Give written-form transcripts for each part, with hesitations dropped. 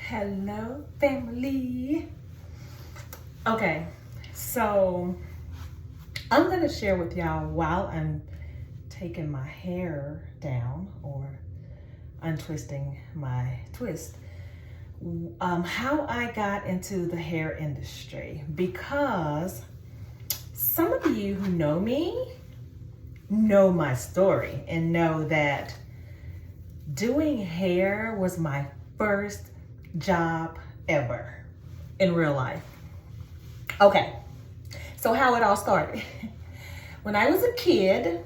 Hello, family. Okay, so I'm gonna share with y'all while I'm taking my hair down or untwisting my twist, how I got into the hair industry, because some of you who know me know my story and know that doing hair was my first job ever in real life. Okay, so how it all started. When I was a kid,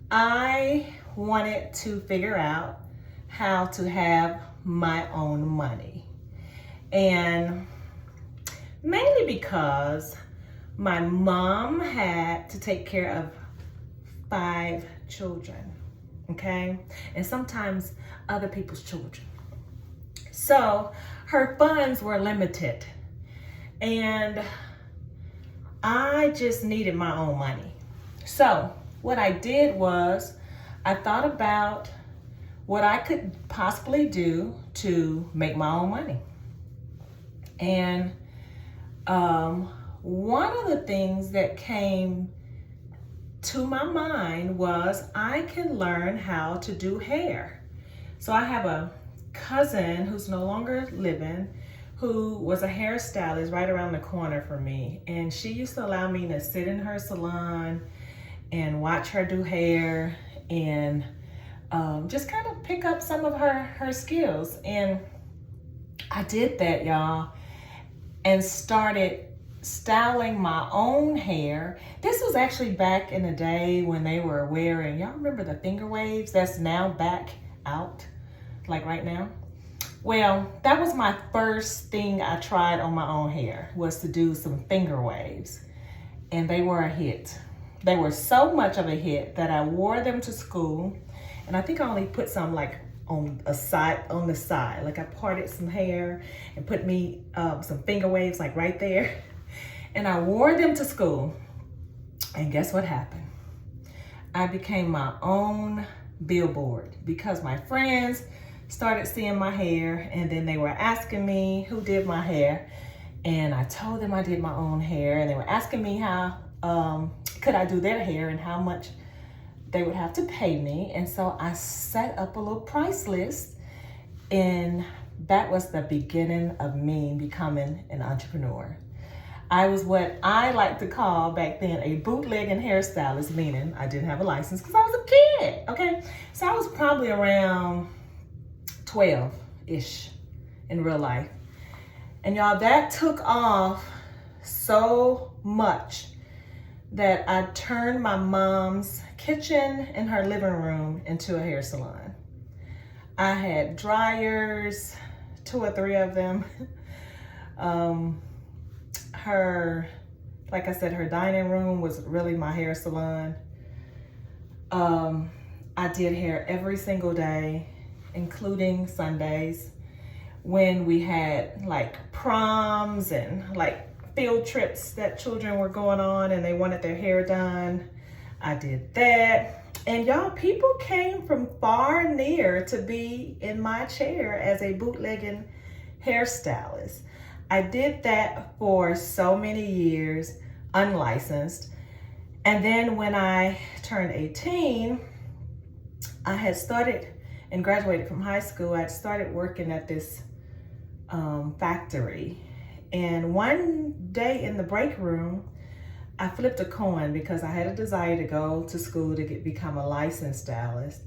I wanted to figure out how to have my own money. And mainly because my mom had to take care of 5 children, okay? And sometimes other people's children. So her funds were limited and I just needed my own money. So what I did was I thought about what I could possibly do to make my own money. And one of the things that came to my mind was I can learn how to do hair. So I have a cousin who's no longer living, who was a hairstylist right around the corner from me. And she used to allow me to sit in her salon and watch her do hair and just kind of pick up some of her skills. And I did that, y'all, and started styling my own hair. This was actually back in the day when they were wearing, y'all remember the finger waves that's now back out, like right now? Well, that was my first thing I tried on my own hair, was to do some finger waves. And they were a hit. They were so much of a hit that I wore them to school. And I think I only put some like on the side. Like I parted some hair and put me some finger waves like right there. And I wore them to school. And guess what happened? I became my own billboard because my friends started seeing my hair, and then they were asking me who did my hair, and I told them I did my own hair, and they were asking me how could I do their hair and how much they would have to pay me. And so I set up a little price list, and that was the beginning of me becoming an entrepreneur. I was what I like to call back then a bootlegging hairstylist, meaning I didn't have a license because I was a kid, okay? So I was probably around 12-ish in real life. And y'all, that took off so much that I turned my mom's kitchen and her living room into a hair salon. I had dryers, 2 or 3 of them. Like I said, her dining room was really my hair salon. I did hair every single day, including Sundays, when we had like proms and like field trips that children were going on and they wanted their hair done. I did that. And y'all, people came from far and near to be in my chair as a bootlegging hairstylist. I did that for so many years, unlicensed. And then when I turned 18, I had started and graduated from high school. I started working at this factory. And one day in the break room, I flipped a coin because I had a desire to go to school to become a licensed stylist.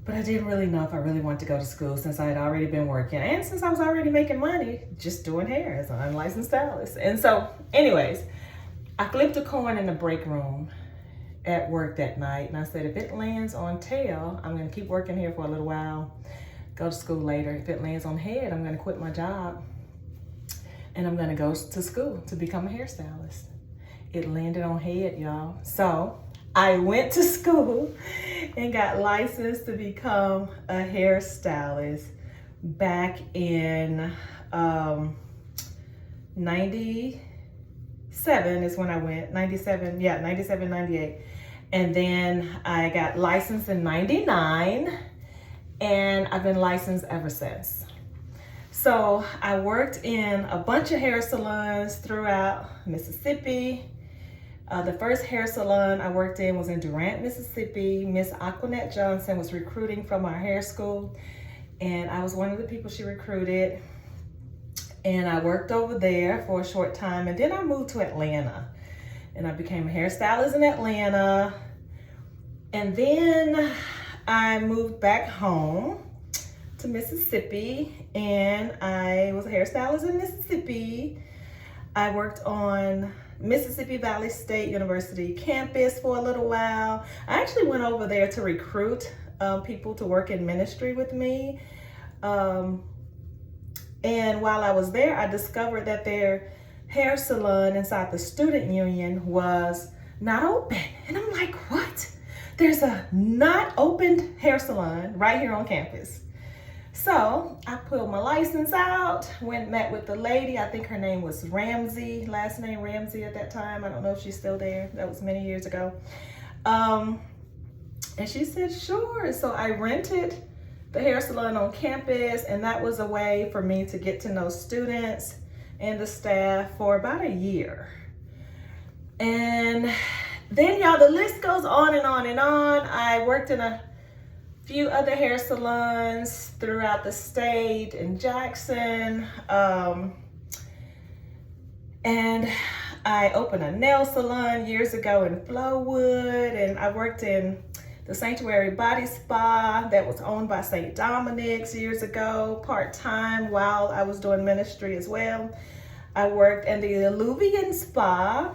But I didn't really know if I really wanted to go to school since I had already been working and since I was already making money just doing hair as an unlicensed stylist. And so anyways, I flipped a coin in the break room at work that night. And I said, if it lands on tail, I'm gonna keep working here for a little while, go to school later. If it lands on head, I'm gonna quit my job and I'm gonna go to school to become a hairstylist. It landed on head, y'all. So I went to school and got licensed to become a hairstylist back in 97 is when I went, 97, 98. And then I got licensed in 99 and I've been licensed ever since. So I worked in a bunch of hair salons throughout Mississippi. The first hair salon I worked in was in Durant, Mississippi. Miss Aquanette Johnson was recruiting from our hair school, and I was one of the people she recruited. And I worked over there for a short time, and then I moved to Atlanta, and I became a hairstylist in Atlanta. And then I moved back home to Mississippi, and I was a hairstylist in Mississippi. I worked on Mississippi Valley State University campus for a little while. I actually went over there to recruit people to work in ministry with me. And while I was there, I discovered that their hair salon inside the student union was not open. And I'm like, what? There's a not opened hair salon right here on campus. So I pulled my license out, met with the lady. I think her name was Ramsey, last name Ramsey at that time. I don't know if she's still there. That was many years ago. And she said, sure. So I rented the hair salon on campus, and that was a way for me to get to know students and the staff for about a year. And then, y'all, the list goes on and on and on. I worked in a few other hair salons throughout the state in Jackson. And I opened a nail salon years ago in Flowood, and I worked in the Sanctuary Body Spa that was owned by St. Dominic's years ago, part-time while I was doing ministry as well. I worked in the Alluvian Spa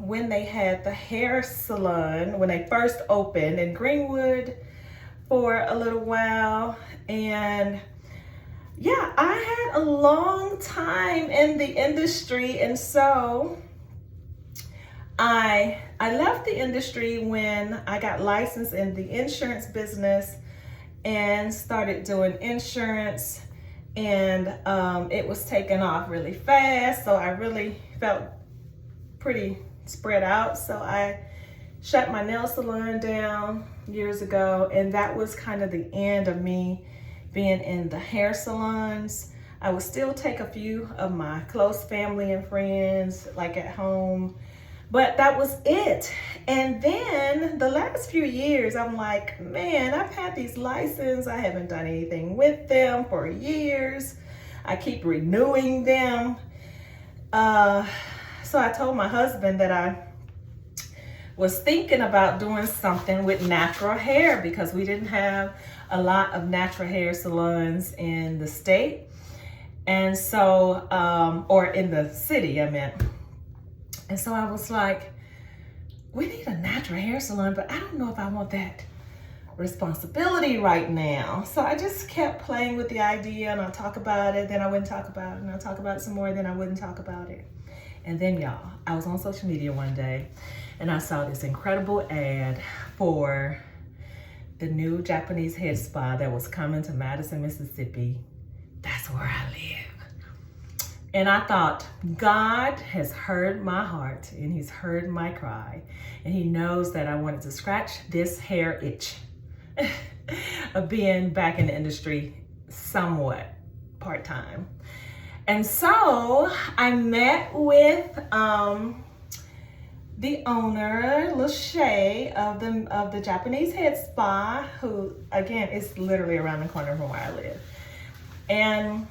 when they had the hair salon, when they first opened in Greenwood for a little while. And yeah, I had a long time in the industry, and so I left the industry when I got licensed in the insurance business and started doing insurance, and it was taking off really fast, so I really felt pretty spread out. So I shut my nail salon down years ago, and that was kind of the end of me being in the hair salons. I would still take a few of my close family and friends like at home, but that was it. And then the last few years, I'm like, man, I've had these licenses. I haven't done anything with them for years. I keep renewing them. So I told my husband that I was thinking about doing something with natural hair because we didn't have a lot of natural hair salons in the state. And so, or in the city, I meant. And so I was like, we need a natural hair salon, but I don't know if I want that responsibility right now. So I just kept playing with the idea, and I'll talk about it, then I wouldn't talk about it, and I'll talk about it some more, then I wouldn't talk about it. And then, y'all, I was on social media one day, and I saw this incredible ad for the new Japanese head spa that was coming to Madison, Mississippi. That's where I live. And I thought, God has heard my heart, and he's heard my cry, and he knows that I wanted to scratch this hair itch of being back in the industry somewhat part-time. And so I met with the owner, Lachey, of the Japanese head spa, who again is literally around the corner from where I live. And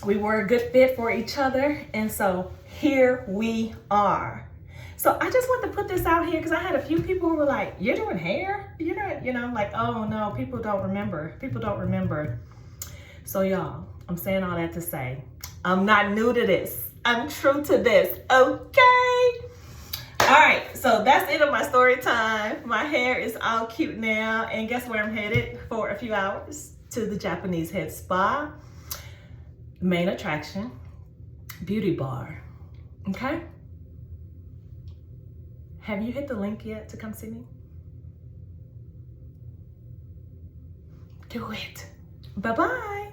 we were a good fit for each other, and so here we are. So I just want to put this out here because I had a few people who were like, you're doing hair? You're not, I'm like, oh no, people don't remember. People don't remember. So y'all, I'm saying all that to say, I'm not new to this. I'm true to this, okay? All right, so that's the end of my story time. My hair is all cute now, and guess where I'm headed for a few hours? To the Japanese head spa. Main attraction, beauty bar, okay? Have you hit the link yet to come see me? Do it. Bye-bye.